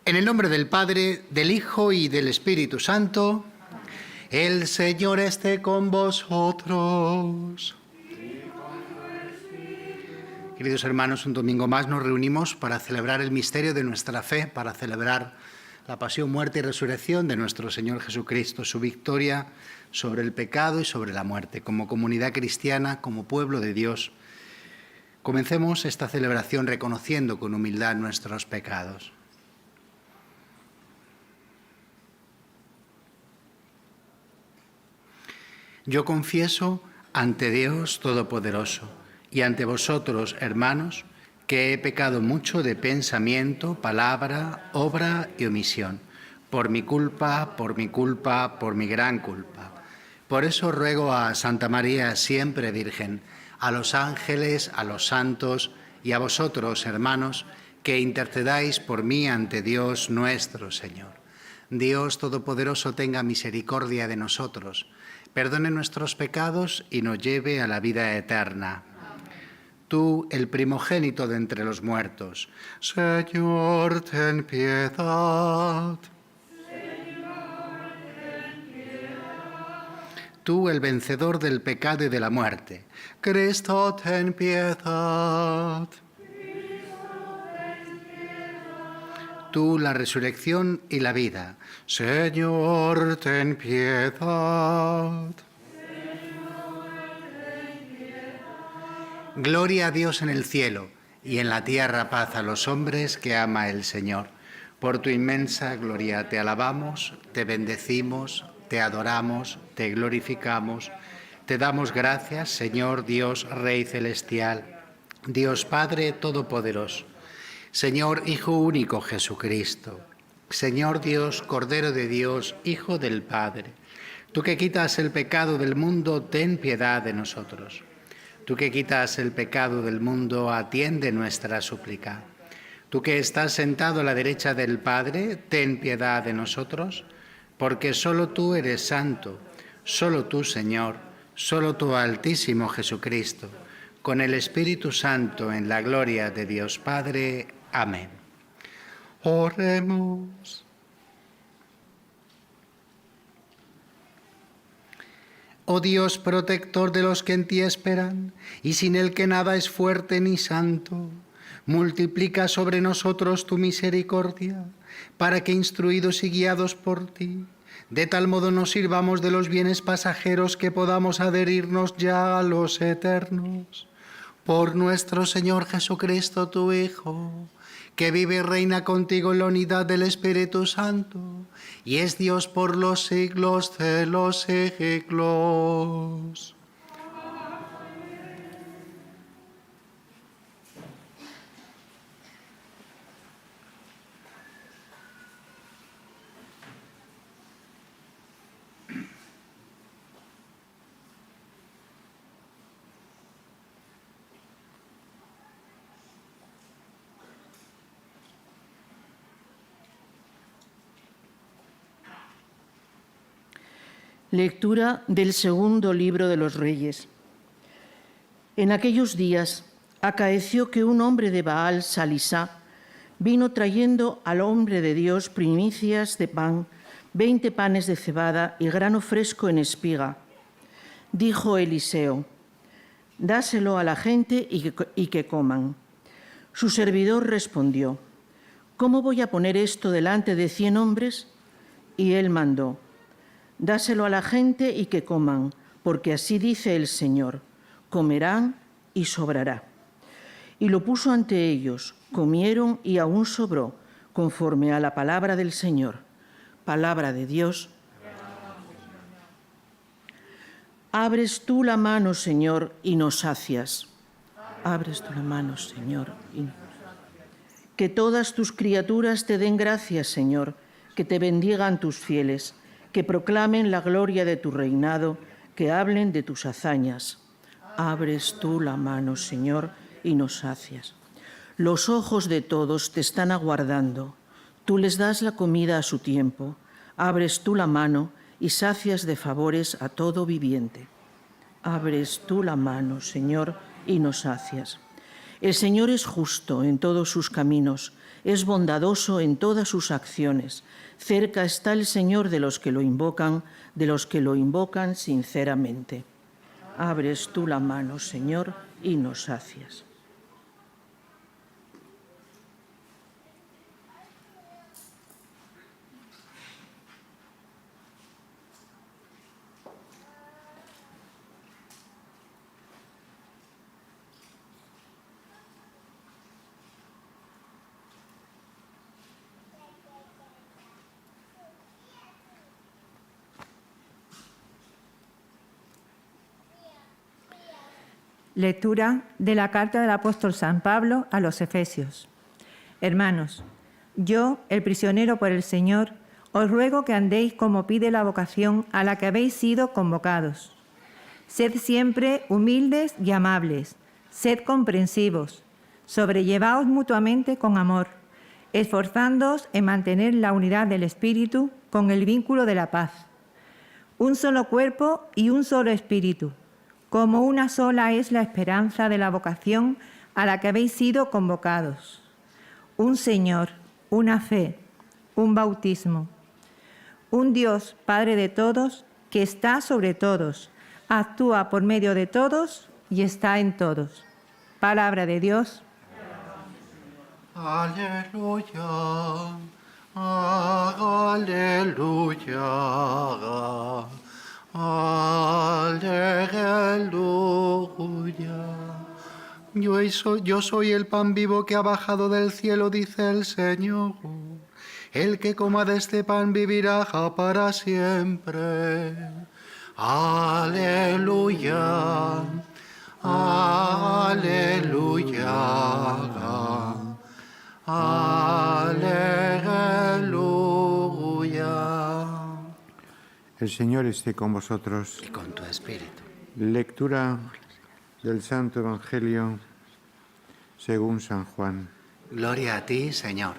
En el nombre del Padre, del Hijo y del Espíritu Santo, el Señor esté con vosotros. Queridos hermanos, un domingo más nos reunimos para celebrar el misterio de nuestra fe, para celebrar la pasión, muerte y resurrección de nuestro Señor Jesucristo, su victoria sobre el pecado y sobre la muerte. Como comunidad cristiana, como pueblo de Dios, comencemos esta celebración reconociendo con humildad nuestros pecados. Yo confieso ante Dios Todopoderoso y ante vosotros, hermanos, que he pecado mucho de pensamiento, palabra, obra y omisión, por mi culpa, por mi gran culpa. Por eso ruego a Santa María, siempre Virgen, a los ángeles, a los santos y a vosotros, hermanos, que intercedáis por mí ante Dios nuestro Señor. Dios Todopoderoso tenga misericordia de nosotros, perdone nuestros pecados y nos lleve a la vida eterna. Tú, el primogénito de entre los muertos, Señor, ten piedad. Señor, ten piedad. Tú, el vencedor del pecado y de la muerte, Cristo, ten piedad. Tú, la resurrección y la vida, Señor, ten piedad. Gloria a Dios en el cielo y en la tierra paz a los hombres que ama el Señor. Por tu inmensa gloria te alabamos, te bendecimos, te adoramos, te glorificamos. Te damos gracias, Señor Dios, Rey celestial, Dios Padre todopoderoso, Señor Hijo único Jesucristo, Señor Dios, Cordero de Dios, Hijo del Padre. Tú que quitas el pecado del mundo, ten piedad de nosotros. Tú que quitas el pecado del mundo, atiende nuestra súplica. Tú que estás sentado a la derecha del Padre, ten piedad de nosotros, porque solo tú eres santo, solo tú, Señor, solo tú, Altísimo Jesucristo, con el Espíritu Santo, en la gloria de Dios Padre. Amén. Oremos. Oh Dios, protector de los que en ti esperan, y sin el que nada es fuerte ni santo, multiplica sobre nosotros tu misericordia, para que, instruidos y guiados por ti, de tal modo nos sirvamos de los bienes pasajeros que podamos adherirnos ya a los eternos. Por nuestro Señor Jesucristo, tu Hijo, que vive y reina contigo en la unidad del Espíritu Santo, y es Dios por los siglos de los siglos. Lectura del segundo libro de los Reyes. En aquellos días acaeció que un hombre de Baal, Salisá, vino trayendo al hombre de Dios primicias de pan, 20 panes de cebada y grano fresco en espiga. Dijo Eliseo: dáselo a la gente y que coman. Su servidor respondió: ¿cómo voy a poner esto delante de 100 hombres? Y él mandó: dáselo a la gente y que coman, porque así dice el Señor: comerán y sobrará. Y lo puso ante ellos, comieron y aún sobró, conforme a la palabra del Señor. Palabra de Dios. Abres tú la mano, Señor, y nos sacias. Abres tú la mano, Señor. Que todas tus criaturas te den gracias, Señor, que te bendigan tus fieles, que proclamen la gloria de tu reinado, que hablen de tus hazañas. Abres tú la mano, Señor, y nos sacias. Los ojos de todos te están aguardando. Tú les das la comida a su tiempo. Abres tú la mano y sacias de favores a todo viviente. Abres tú la mano, Señor, y nos sacias. El Señor es justo en todos sus caminos, es bondadoso en todas sus acciones. Cerca está el Señor de los que lo invocan sinceramente. Abres tú la mano, Señor, y nos sacias. Lectura de la carta del apóstol San Pablo a los Efesios. Hermanos, yo, el prisionero por el Señor, os ruego que andéis como pide la vocación a la que habéis sido convocados. Sed siempre humildes y amables, sed comprensivos, sobrellevaos mutuamente con amor, esforzándoos en mantener la unidad del Espíritu con el vínculo de la paz. Un solo cuerpo y un solo Espíritu, como una sola es la esperanza de la vocación a la que habéis sido convocados. Un Señor, una fe, un bautismo. Un Dios, Padre de todos, que está sobre todos, actúa por medio de todos y está en todos. Palabra de Dios. Aleluya, aleluya. Aleluya. Yo soy el pan vivo que ha bajado del cielo, dice el Señor. El que coma de este pan vivirá para siempre. Aleluya. Aleluya. Aleluya. El Señor esté con vosotros. Y con tu espíritu. Lectura del Santo Evangelio según San Juan. Gloria a ti, Señor.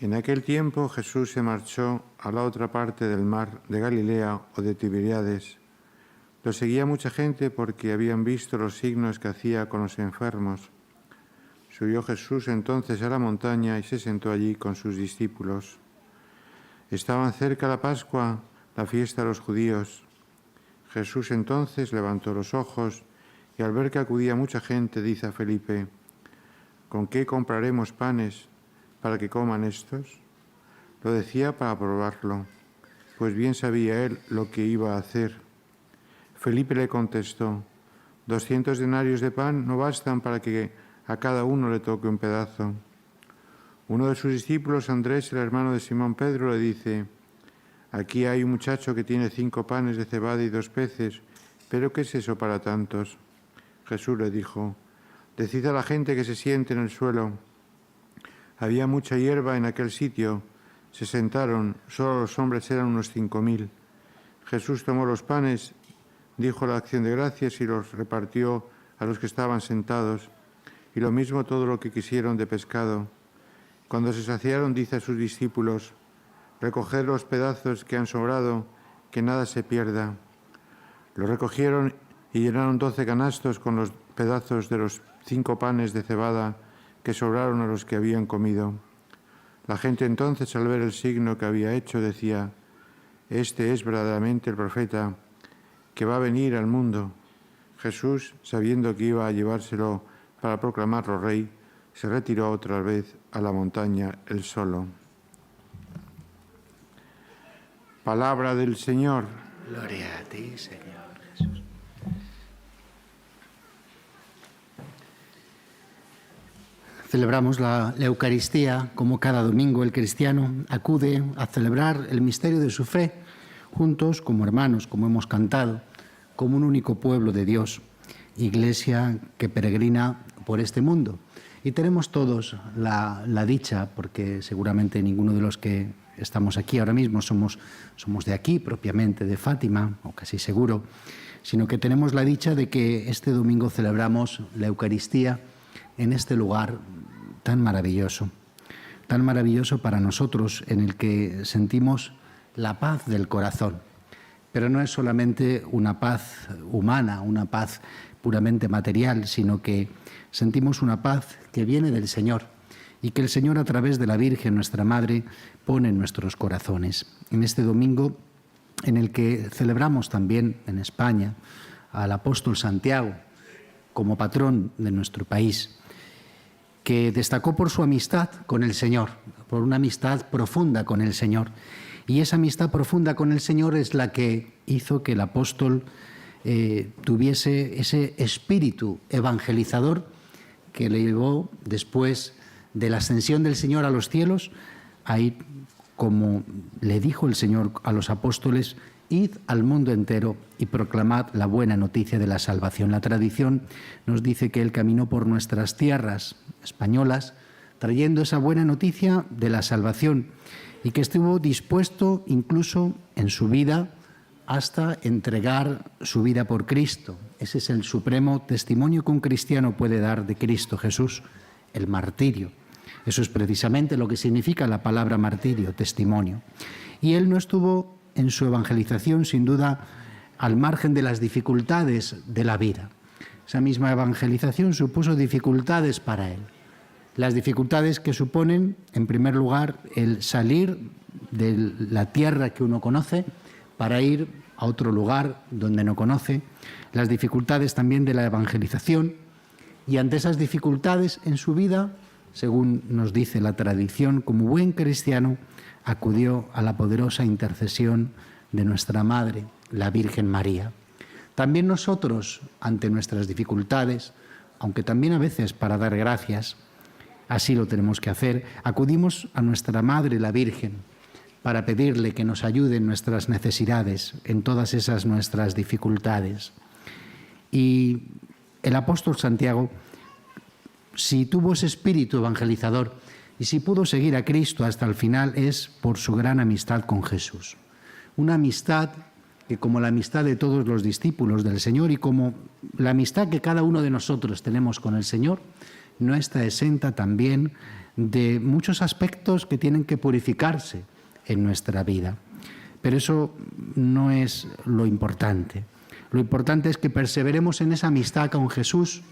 En aquel tiempo Jesús se marchó a la otra parte del mar de Galilea o de Tiberíades. Lo seguía mucha gente porque habían visto los signos que hacía con los enfermos. Subió Jesús entonces a la montaña y se sentó allí con sus discípulos. Estaban cerca la Pascua, la fiesta de los judíos. Jesús entonces levantó los ojos y al ver que acudía mucha gente dice a Felipe: ¿con qué compraremos panes para que coman estos? Lo decía para probarlo, pues bien sabía él lo que iba a hacer. Felipe le contestó: 200 denarios de pan no bastan para que a cada uno le toque un pedazo. Uno de sus discípulos, Andrés, el hermano de Simón Pedro, le dice: aquí hay un muchacho que tiene 5 panes de cebada y 2 peces, ¿pero qué es eso para tantos? Jesús le dijo: decid a la gente que se siente en el suelo. Había mucha hierba en aquel sitio. Se sentaron, solo los hombres eran unos 5.000. Jesús tomó los panes, dijo la acción de gracias y los repartió a los que estaban sentados, y lo mismo todo lo que quisieron de pescado. Cuando se saciaron, dice a sus discípulos: recoged los pedazos que han sobrado, que nada se pierda. Lo recogieron y llenaron 12 canastos con los pedazos de los 5 panes de cebada que sobraron a los que habían comido. La gente entonces, al ver el signo que había hecho, decía: este es verdaderamente el profeta que va a venir al mundo. Jesús, sabiendo que iba a llevárselo para proclamarlo rey, se retiró otra vez a la montaña él solo. Palabra del Señor. Gloria a ti, Señor Jesús. Celebramos la Eucaristía como cada domingo el cristiano acude a celebrar el misterio de su fe, juntos como hermanos, como hemos cantado, como un único pueblo de Dios, iglesia que peregrina por este mundo. Y tenemos todos la dicha, porque seguramente ninguno de los que estamos aquí ahora mismo somos de aquí, propiamente de Fátima, o casi seguro, sino que tenemos la dicha de que este domingo celebramos la Eucaristía en este lugar tan maravilloso para nosotros, en el que sentimos la paz del corazón, pero no es solamente una paz humana, una paz puramente material, sino que sentimos una paz que viene del Señor y que el Señor, a través de la Virgen, nuestra Madre, pone en nuestros corazones. En este domingo en el que celebramos también en España al apóstol Santiago como patrón de nuestro país, que destacó por su amistad con el Señor, por una amistad profunda con el Señor. Y esa amistad profunda con el Señor es la que hizo que el apóstol tuviese ese espíritu evangelizador que le llevó, después de la ascensión del Señor a los cielos, a ir, como le dijo el Señor a los apóstoles: id al mundo entero y proclamad la buena noticia de la salvación. La tradición nos dice que él caminó por nuestras tierras españolas trayendo esa buena noticia de la salvación y que estuvo dispuesto incluso en su vida hasta entregar su vida por Cristo. Ese es el supremo testimonio que un cristiano puede dar de Cristo Jesús, el martirio. Eso es precisamente lo que significa la palabra martirio, testimonio. Y él no estuvo en su evangelización, sin duda, al margen de las dificultades de la vida. Esa misma evangelización supuso dificultades para él. Las dificultades que suponen, en primer lugar, el salir de la tierra que uno conoce para ir a otro lugar donde no conoce, las dificultades también de la evangelización, y ante esas dificultades en su vida, según nos dice la tradición, como buen cristiano, acudió a la poderosa intercesión de nuestra Madre, la Virgen María. También nosotros, ante nuestras dificultades, aunque también a veces para dar gracias, así lo tenemos que hacer, acudimos a nuestra Madre, la Virgen, para pedirle que nos ayude en nuestras necesidades, en todas esas nuestras dificultades. Y el apóstol Santiago, si tuvo ese espíritu evangelizador y si pudo seguir a Cristo hasta el final, es por su gran amistad con Jesús. Una amistad que, como la amistad de todos los discípulos del Señor y como la amistad que cada uno de nosotros tenemos con el Señor, no está exenta también de muchos aspectos que tienen que purificarse en nuestra vida. Pero eso no es lo importante. Lo importante es que perseveremos en esa amistad con Jesús,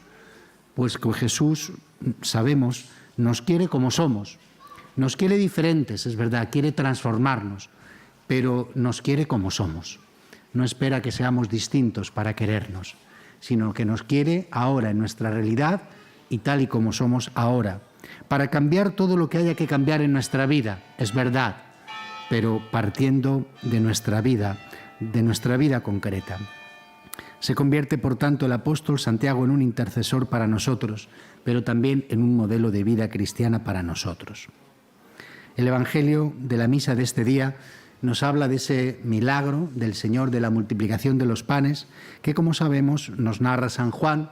pues con Jesús, sabemos, nos quiere como somos. Nos quiere diferentes, es verdad, quiere transformarnos, pero nos quiere como somos. No espera que seamos distintos para querernos, sino que nos quiere ahora, en nuestra realidad y tal y como somos ahora, para cambiar todo lo que haya que cambiar en nuestra vida, es verdad, pero partiendo de nuestra vida concreta. Se convierte, por tanto, el apóstol Santiago en un intercesor para nosotros, pero también en un modelo de vida cristiana para nosotros. El Evangelio de la misa de este día nos habla de ese milagro del Señor de la multiplicación de los panes, que, como sabemos, nos narra San Juan.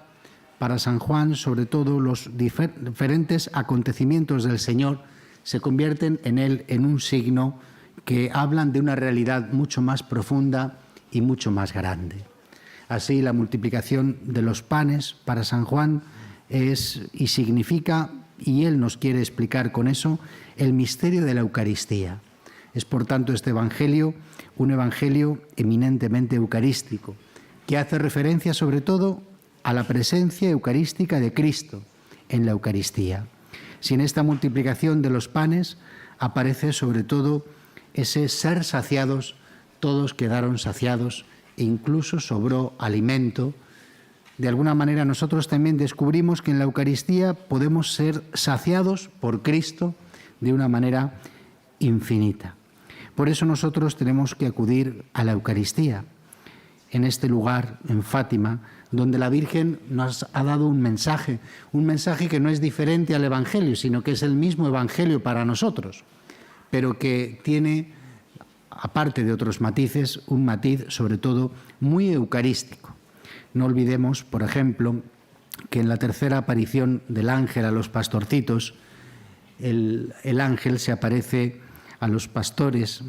Para San Juan, sobre todo, los diferentes acontecimientos del Señor se convierten en él en un signo que hablan de una realidad mucho más profunda y mucho más grande. Así, la multiplicación de los panes para San Juan es y significa, y él nos quiere explicar con eso, el misterio de la Eucaristía. Es, por tanto, este Evangelio un Evangelio eminentemente eucarístico, que hace referencia sobre todo a la presencia eucarística de Cristo en la Eucaristía. Sin esta multiplicación de los panes aparece sobre todo ese ser saciados, todos quedaron saciados e incluso sobró alimento. De alguna manera nosotros también descubrimos que en la Eucaristía podemos ser saciados por Cristo de una manera infinita. Por eso nosotros tenemos que acudir a la Eucaristía, en este lugar, en Fátima, donde la Virgen nos ha dado un mensaje que no es diferente al Evangelio, sino que es el mismo Evangelio para nosotros, pero que tiene, aparte de otros matices, un matiz sobre todo muy eucarístico. No olvidemos, por ejemplo, que en la tercera aparición del ángel a los pastorcitos, el ángel se aparece a los pastores,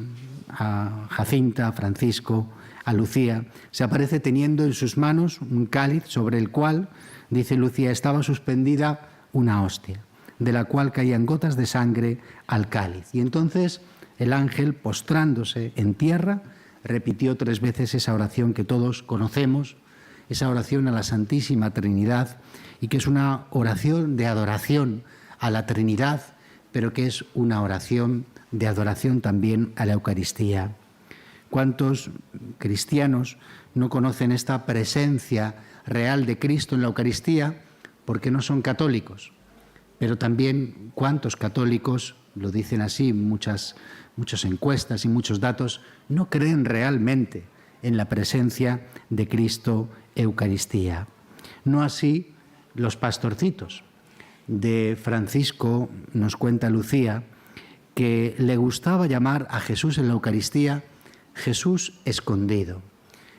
a Jacinta, a Francisco, a Lucía, se aparece teniendo en sus manos un cáliz sobre el cual, dice Lucía, estaba suspendida una hostia, de la cual caían gotas de sangre al cáliz. Y entonces el ángel, postrándose en tierra, repitió 3 veces esa oración que todos conocemos, esa oración a la Santísima Trinidad, y que es una oración de adoración a la Trinidad, pero que es una oración de adoración también a la Eucaristía. ¿Cuántos cristianos no conocen esta presencia real de Cristo en la Eucaristía porque no son católicos? Pero también cuántos católicos, lo dicen así muchas encuestas y muchos datos, no creen realmente en la presencia de Cristo Eucaristía. No así los pastorcitos. De Francisco nos cuenta Lucía que le gustaba llamar a Jesús en la Eucaristía Jesús escondido.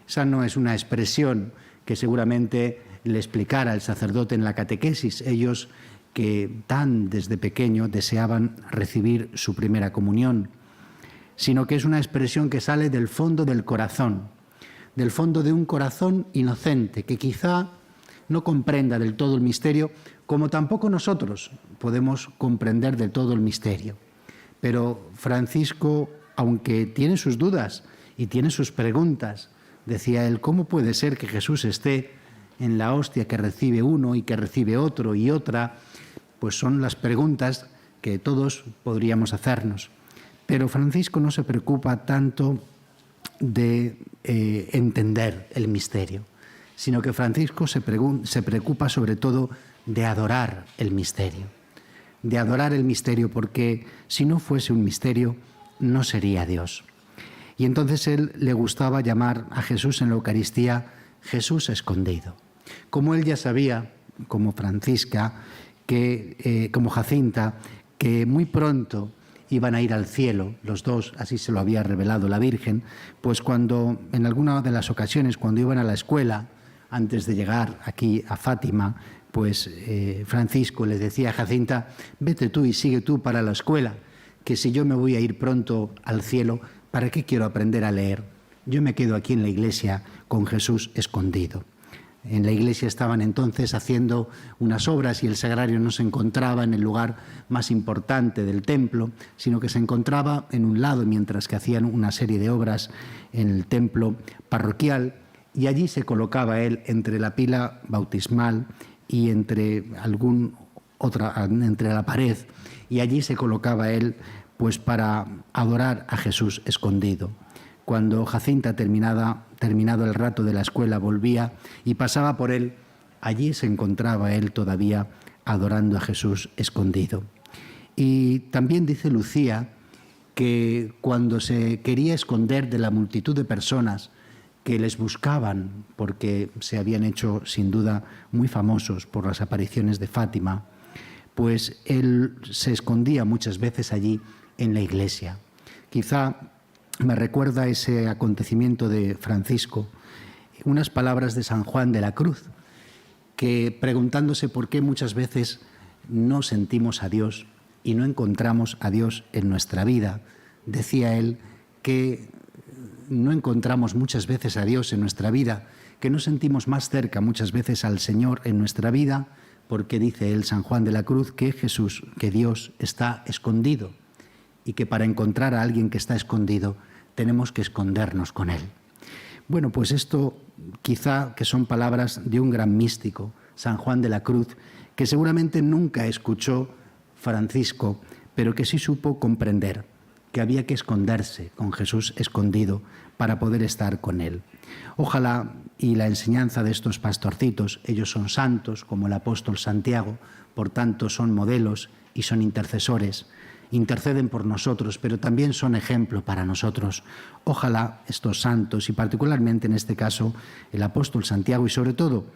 Esa no es una expresión que seguramente le explicara el sacerdote en la catequesis. Ellos que tan desde pequeño deseaban recibir su primera comunión, sino que es una expresión que sale del fondo del corazón, del fondo de un corazón inocente, que quizá no comprenda del todo el misterio, como tampoco nosotros podemos comprender del todo el misterio. Pero Francisco, aunque tiene sus dudas y tiene sus preguntas, decía él, ¿cómo puede ser que Jesús esté en la hostia que recibe uno y que recibe otro y otra? Pues son las preguntas que todos podríamos hacernos. Pero Francisco no se preocupa tanto de entender el misterio, sino que Francisco se preocupa sobre todo de adorar el misterio. De adorar el misterio, porque si no fuese un misterio, no sería Dios. Y entonces él le gustaba llamar a Jesús en la Eucaristía Jesús escondido. Como él ya sabía, como Francisca, como Jacinta, que muy pronto iban a ir al cielo, los dos, así se lo había revelado la Virgen, pues cuando en alguna de las ocasiones, cuando iban a la escuela, antes de llegar aquí a Fátima, pues Francisco les decía a Jacinta, vete tú y sigue tú para la escuela, que si yo me voy a ir pronto al cielo, ¿para qué quiero aprender a leer? Yo me quedo aquí en la iglesia con Jesús escondido. En la iglesia estaban entonces haciendo unas obras y el sagrario no se encontraba en el lugar más importante del templo, sino que se encontraba en un lado mientras que hacían una serie de obras en el templo parroquial, y allí se colocaba él entre la pila bautismal y entre la pared, y allí se colocaba él pues para adorar a Jesús escondido. Cuando Jacinta, terminado el rato de la escuela, volvía y pasaba por él, allí se encontraba él todavía adorando a Jesús escondido. Y también dice Lucía que cuando se quería esconder de la multitud de personas que les buscaban, porque se habían hecho sin duda muy famosos por las apariciones de Fátima, pues él se escondía muchas veces allí en la iglesia. Quizá me recuerda ese acontecimiento de Francisco, unas palabras de San Juan de la Cruz, que preguntándose por qué muchas veces no sentimos a Dios y no encontramos a Dios en nuestra vida, decía él que no encontramos muchas veces a Dios en nuestra vida, que no sentimos más cerca muchas veces al Señor en nuestra vida, porque dice él, San Juan de la Cruz, que Jesús, que Dios está escondido, y que para encontrar a alguien que está escondido tenemos que escondernos con él. Bueno, pues esto quizá que son palabras de un gran místico, San Juan de la Cruz, que seguramente nunca escuchó Francisco, pero que sí supo comprender que había que esconderse con Jesús escondido para poder estar con él. Ojalá y la enseñanza de estos pastorcitos, ellos son santos como el apóstol Santiago, por tanto son modelos y son intercesores, interceden por nosotros, pero también son ejemplo para nosotros. Ojalá estos santos, y particularmente en este caso el apóstol Santiago, y sobre todo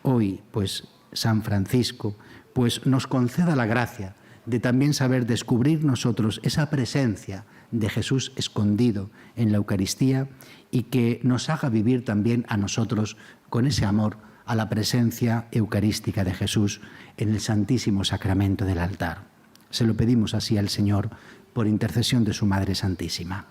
hoy pues San Francisco, pues nos conceda la gracia de también saber descubrir nosotros esa presencia de Jesús escondido en la Eucaristía, y que nos haga vivir también a nosotros con ese amor a la presencia eucarística de Jesús en el Santísimo Sacramento del altar. Se lo pedimos así al Señor por intercesión de su Madre Santísima.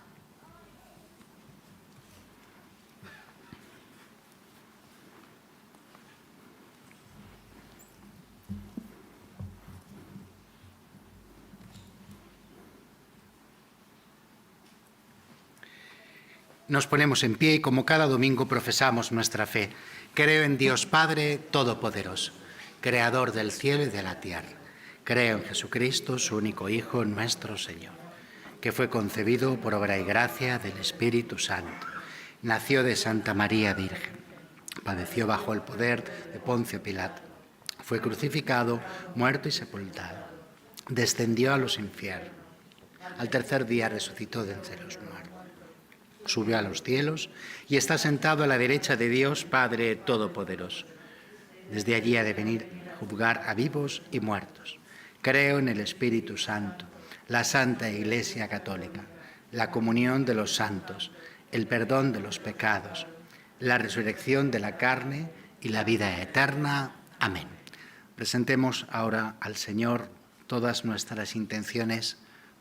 Nos ponemos en pie y como cada domingo profesamos nuestra fe. Creo en Dios Padre Todopoderoso, Creador del cielo y de la tierra. Creo en Jesucristo, su único Hijo, nuestro Señor, que fue concebido por obra y gracia del Espíritu Santo. Nació de Santa María Virgen, padeció bajo el poder de Poncio Pilato, fue crucificado, muerto y sepultado, descendió a los infiernos, al tercer día resucitó de entre los muertos, subió a los cielos y está sentado a la derecha de Dios Padre Todopoderoso. Desde allí ha de venir a juzgar a vivos y muertos. Creo en el Espíritu Santo, la Santa Iglesia Católica, la comunión de los santos, el perdón de los pecados, la resurrección de la carne y la vida eterna. Amén. Presentemos ahora al Señor todas nuestras intenciones,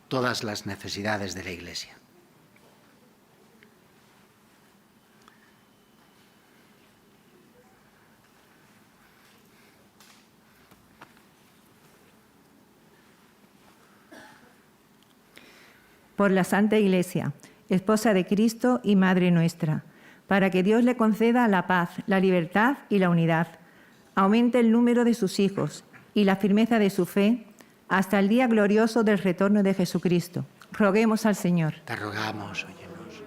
todas las necesidades de la Iglesia. Por la Santa Iglesia, esposa de Cristo y Madre nuestra, para que Dios le conceda la paz, la libertad y la unidad, aumente el número de sus hijos y la firmeza de su fe hasta el día glorioso del retorno de Jesucristo. Roguemos al Señor. Te rogamos, óyenos.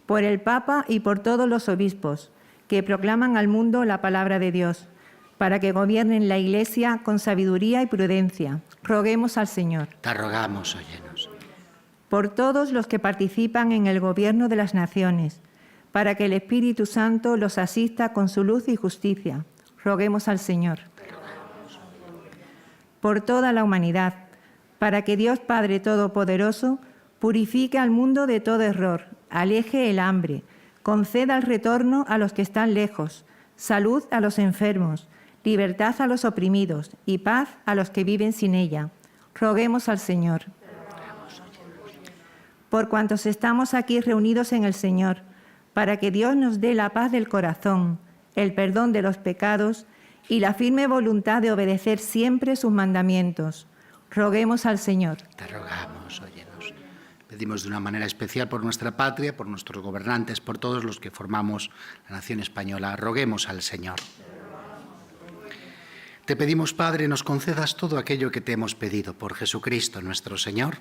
Por el Papa y por todos los obispos que proclaman al mundo la palabra de Dios, para que gobiernen la Iglesia con sabiduría y prudencia. Roguemos al Señor. Te rogamos, óyenos. Por todos los que participan en el gobierno de las naciones, para que el Espíritu Santo los asista con su luz y justicia. Roguemos al Señor. Por toda la humanidad, para que Dios Padre Todopoderoso purifique al mundo de todo error, aleje el hambre, conceda el retorno a los que están lejos, salud a los enfermos, libertad a los oprimidos y paz a los que viven sin ella. Roguemos al Señor. Por cuantos estamos aquí reunidos en el Señor, para que Dios nos dé la paz del corazón, el perdón de los pecados y la firme voluntad de obedecer siempre sus mandamientos. Roguemos al Señor. Te rogamos, óyenos. Pedimos de una manera especial por nuestra patria, por nuestros gobernantes, por todos los que formamos la nación española. Roguemos al Señor. Te pedimos, Padre, nos concedas todo aquello que te hemos pedido por Jesucristo nuestro Señor.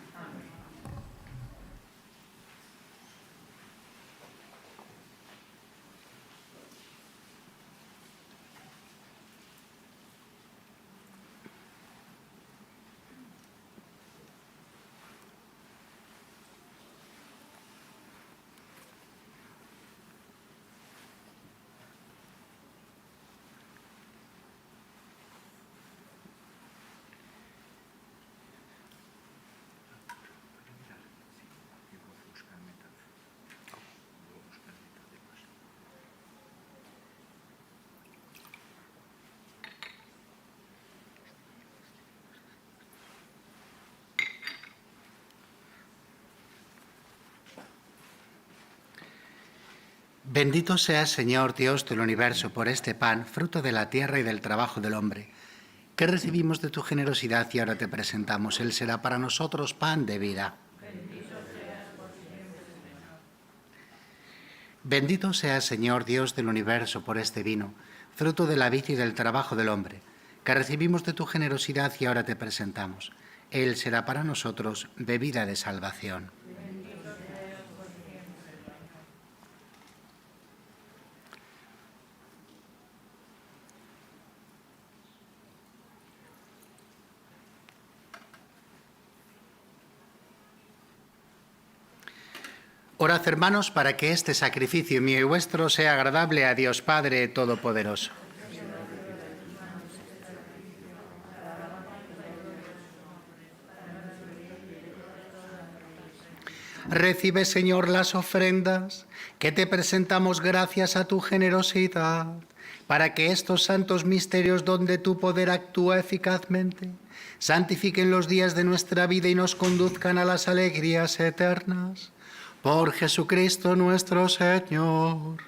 Bendito seas, Señor Dios del universo, por este pan, fruto de la tierra y del trabajo del hombre, que recibimos de tu generosidad y ahora te presentamos. Él será para nosotros pan de vida. Bendito seas, Señor Dios del universo, por este vino, fruto de la vid y del trabajo del hombre, que recibimos de tu generosidad y ahora te presentamos. Él será para nosotros bebida de salvación. Orad, hermanos, para que este sacrificio mío y vuestro sea agradable a Dios Padre Todopoderoso. Recibe, Señor, las ofrendas que te presentamos gracias a tu generosidad, para que estos santos misterios donde tu poder actúa eficazmente, santifiquen los días de nuestra vida y nos conduzcan a las alegrías eternas. Por Jesucristo nuestro Señor.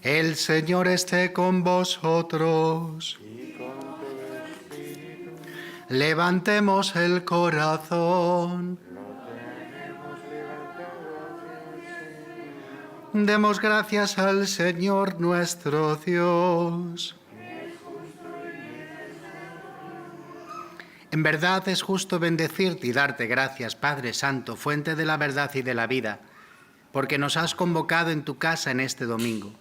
El Señor esté con vosotros. Levantemos el corazón. Demos gracias al Señor nuestro Dios. En verdad es justo bendecirte y darte gracias, Padre Santo, fuente de la verdad y de la vida, porque nos has convocado en tu casa en este domingo.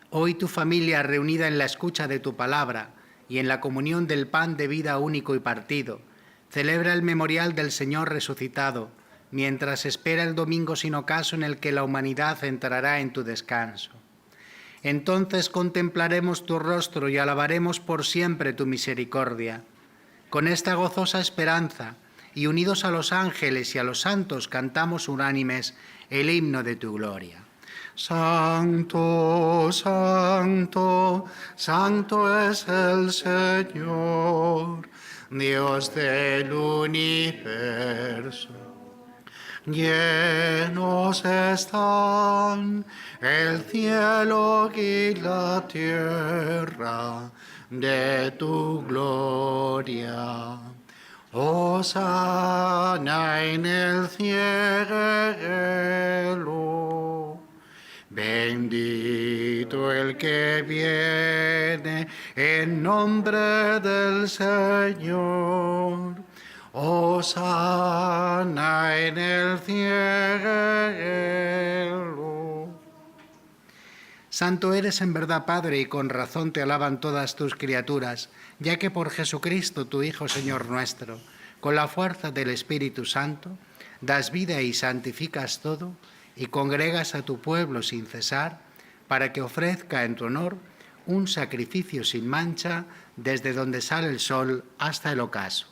Hoy tu familia, reunida en la escucha de tu palabra y en la comunión del pan de vida único y partido, celebra el memorial del Señor resucitado, mientras espera el domingo sin ocaso en el que la humanidad entrará en tu descanso. Entonces contemplaremos tu rostro y alabaremos por siempre tu misericordia. Con esta gozosa esperanza y unidos a los ángeles y a los santos cantamos unánimes el himno de tu gloria. Santo, santo, santo es el Señor, Dios del universo. Llenos están el cielo y la tierra de tu gloria. Hosana en el cielo. Bendito el que viene en nombre del Señor. Hosana en el cielo. Santo eres en verdad, Padre, y con razón te alaban todas tus criaturas, ya que por Jesucristo, tu Hijo, Señor nuestro, con la fuerza del Espíritu Santo, das vida y santificas todo, y congregas a tu pueblo sin cesar, para que ofrezca en tu honor un sacrificio sin mancha desde donde sale el sol hasta el ocaso.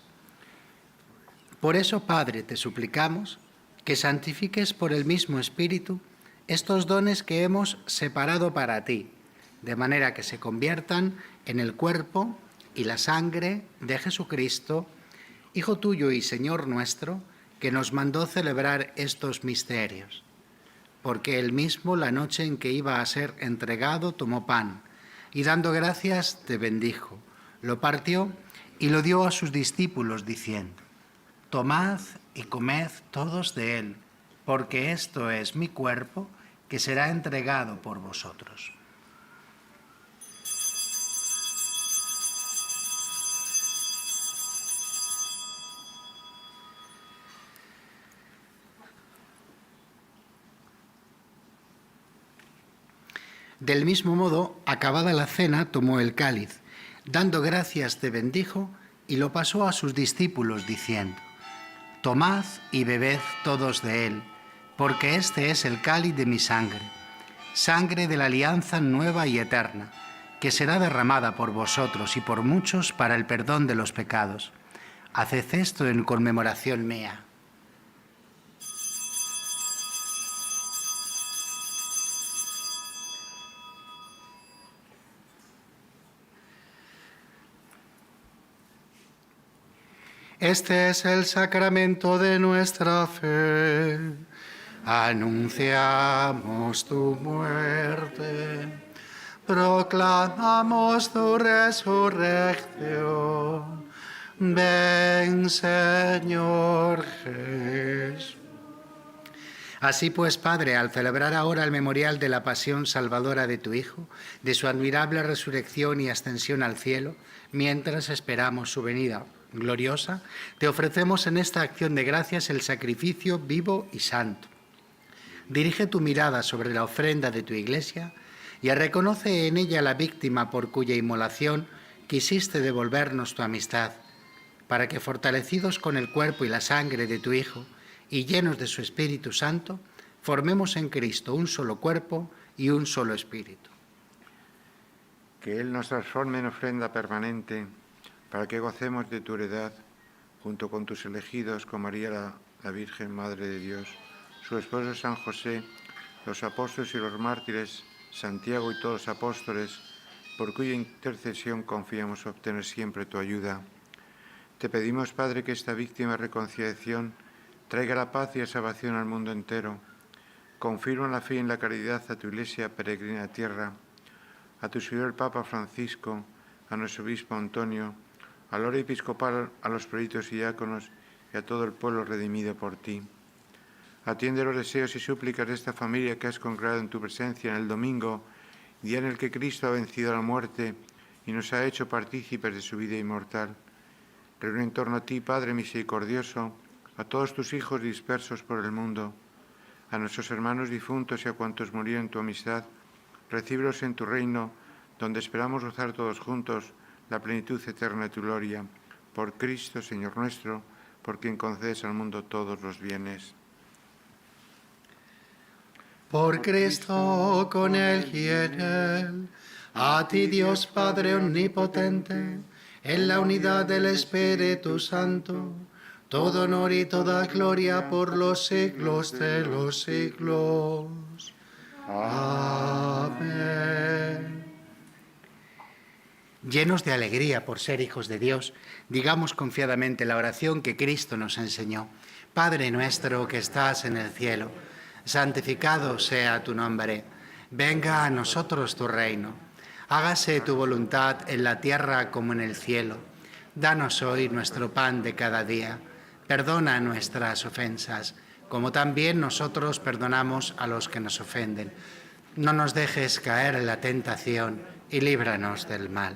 Por eso, Padre, te suplicamos que santifiques por el mismo Espíritu estos dones que hemos separado para ti, de manera que se conviertan en el cuerpo y la sangre de Jesucristo, Hijo tuyo y Señor nuestro, que nos mandó celebrar estos misterios. Porque él mismo, la noche en que iba a ser entregado, tomó pan, y dando gracias, te bendijo, lo partió y lo dio a sus discípulos, diciendo: Tomad y comed todos de él, porque esto es mi cuerpo, que será entregado por vosotros. Del mismo modo, acabada la cena, tomó el cáliz, dando gracias te bendijo y lo pasó a sus discípulos, diciendo: Tomad y bebed todos de él, porque este es el cáliz de mi sangre, sangre de la alianza nueva y eterna, que será derramada por vosotros y por muchos para el perdón de los pecados. Haced esto en conmemoración mía. Este es el sacramento de nuestra fe. Anunciamos tu muerte, proclamamos tu resurrección. Ven, Señor Jesús. Así pues, Padre, al celebrar ahora el memorial de la pasión salvadora de tu Hijo, de su admirable resurrección y ascensión al cielo, mientras esperamos su venida gloriosa, te ofrecemos en esta acción de gracias el sacrificio vivo y santo. Dirige tu mirada sobre la ofrenda de tu Iglesia y reconoce en ella la víctima por cuya inmolación quisiste devolvernos tu amistad, para que, fortalecidos con el cuerpo y la sangre de tu Hijo y llenos de su Espíritu Santo, formemos en Cristo un solo cuerpo y un solo espíritu. Que Él nos transforme en ofrenda permanente, para que gocemos de tu heredad, junto con tus elegidos, con María la Virgen, Madre de Dios, su esposo San José, los apóstoles y los mártires, Santiago y todos los apóstoles, por cuya intercesión confiamos obtener siempre tu ayuda. Te pedimos, Padre, que esta víctima reconciliación traiga la paz y la salvación al mundo entero. Confirma la fe y la caridad a tu Iglesia peregrina a tierra, a tu Señor el Papa Francisco, a nuestro obispo Antonio, al orden episcopal, a los prelados y diáconos y a todo el pueblo redimido por ti. Atiende los deseos y súplicas de esta familia que has congregado en tu presencia en el domingo, día en el que Cristo ha vencido la muerte y nos ha hecho partícipes de su vida inmortal. Reúne en torno a ti, Padre misericordioso, a todos tus hijos dispersos por el mundo, a nuestros hermanos difuntos y a cuantos murieron en tu amistad. Recíbelos en tu reino, donde esperamos gozar todos juntos la plenitud eterna de tu gloria. Por Cristo, Señor nuestro, por quien concedes al mundo todos los bienes. Por Cristo, con Él y en Él, a ti Dios Padre omnipotente, en la unidad del Espíritu Santo, todo honor y toda gloria por los siglos de los siglos. Amén. Llenos de alegría por ser hijos de Dios, digamos confiadamente la oración que Cristo nos enseñó. Padre nuestro que estás en el cielo, santificado sea tu nombre. Venga a nosotros tu reino. Hágase tu voluntad en la tierra como en el cielo. Danos hoy nuestro pan de cada día. Perdona nuestras ofensas, como también nosotros perdonamos a los que nos ofenden. No nos dejes caer en la tentación y líbranos del mal.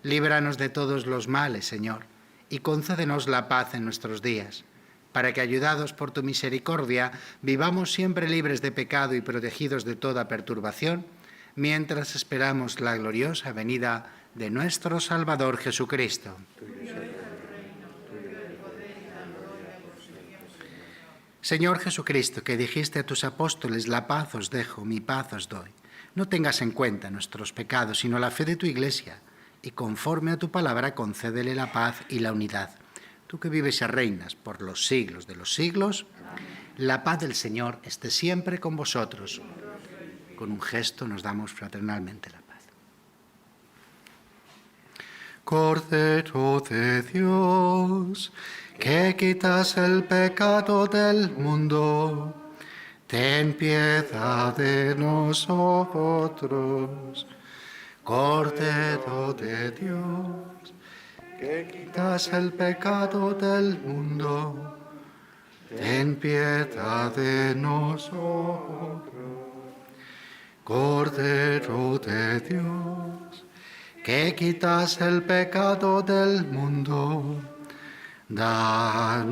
Líbranos de todos los males, Señor, y concédenos la paz en nuestros días, para que, ayudados por tu misericordia, vivamos siempre libres de pecado y protegidos de toda perturbación, mientras esperamos la gloriosa venida de nuestro Salvador Jesucristo. Señor Jesucristo, que dijiste a tus apóstoles, la paz os dejo, mi paz os doy. No tengas en cuenta nuestros pecados, sino la fe de tu Iglesia, y conforme a tu palabra concédele la paz y la unidad. Tú que vives y reinas por los siglos de los siglos, la paz del Señor esté siempre con vosotros. Con un gesto nos damos fraternalmente la paz. Cordero de Dios, que quitas el pecado del mundo, ten piedad de nosotros. Cordero de Dios, que quitas el pecado del mundo, ten piedad de nosotros. Cordero de Dios, que quitas el pecado del mundo, danosla.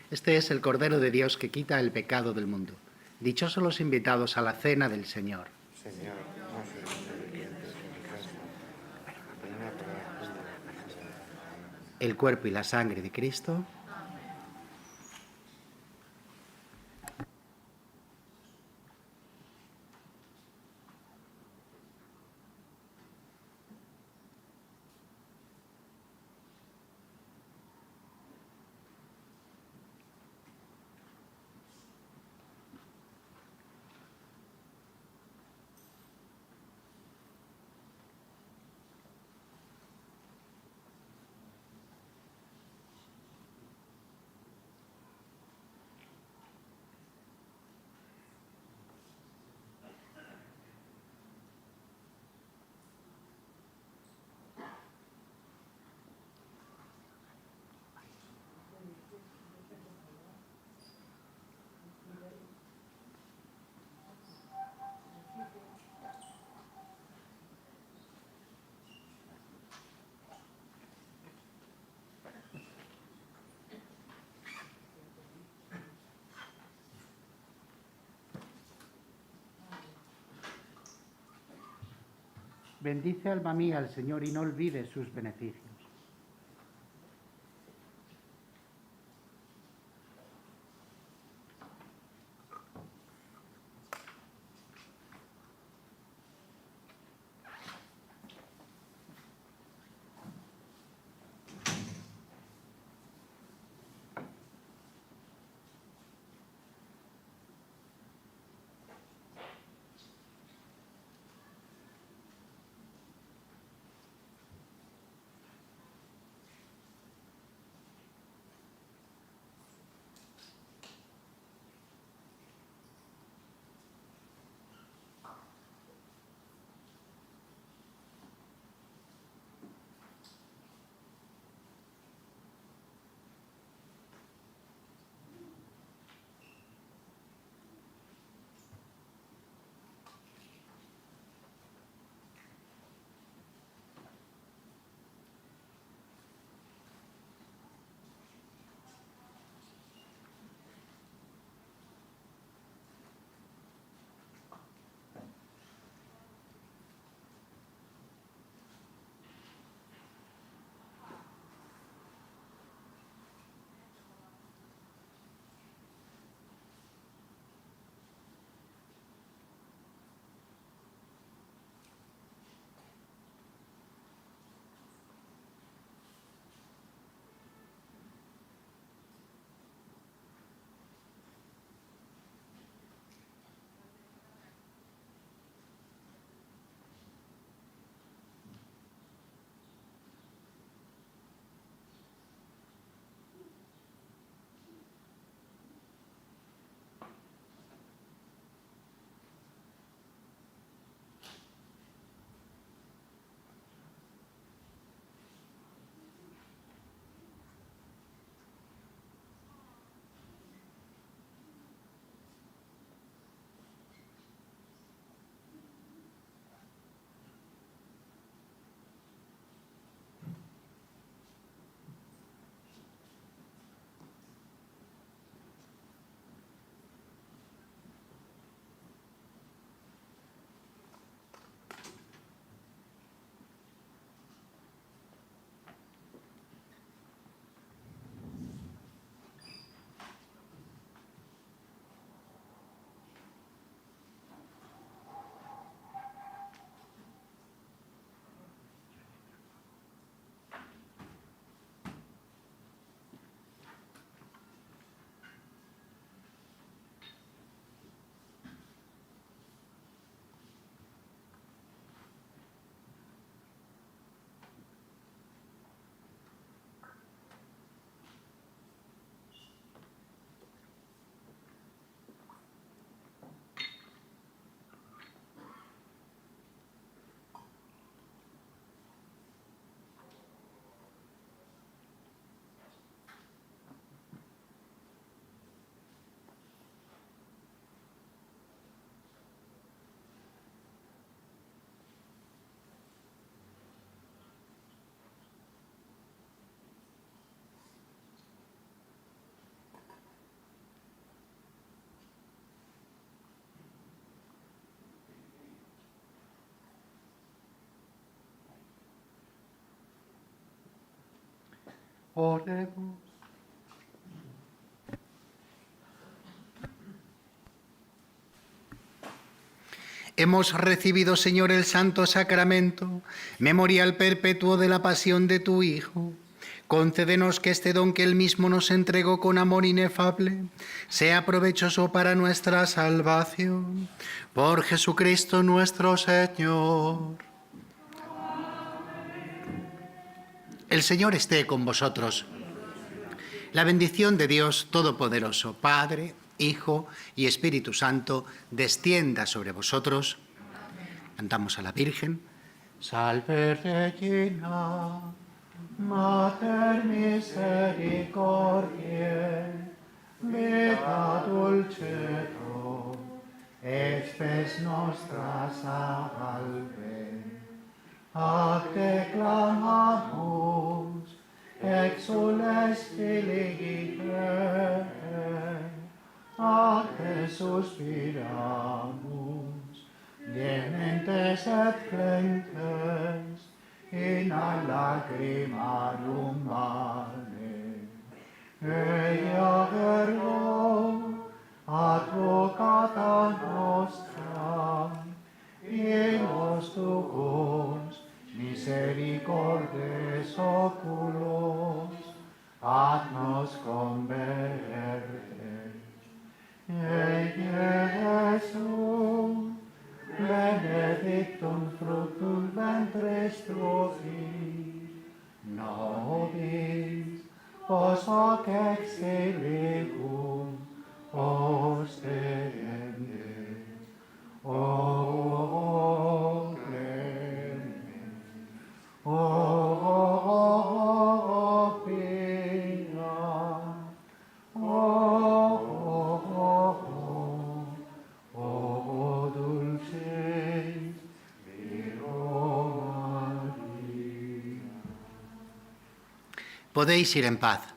Este es el Cordero de Dios que quita el pecado del mundo. Dichosos los invitados a la cena del Señor. Señor, no soy obediente en mi casa, pero la primera palabra es de la palabra. El cuerpo y la sangre de Cristo. Bendice alma mía al Señor y no olvides sus beneficios. Oremos. Hemos recibido, Señor, el santo sacramento, memorial perpetuo de la pasión de tu Hijo. Concédenos que este don que Él mismo nos entregó con amor inefable sea provechoso para nuestra salvación. Por Jesucristo nuestro Señor. El Señor esté con vosotros. La bendición de Dios Todopoderoso, Padre, Hijo y Espíritu Santo, descienda sobre vosotros. Cantamos a la Virgen. Salve Regina, Mater misericordiae, vita dulcedo, et spes nostra salve. A te clamamus, exules filii Dei, a te suspiramus, gementes et clentes, in lacrimarum mane. Eia ergo, advocata nostra, Ios tuos misericordes oculos, ad nos converte. Jesús, benedictum fructum ventris tuovi, nobis pos hoc exilium ostende. O clemente, o pia, o dulce Virgo María. Podéis ir en paz.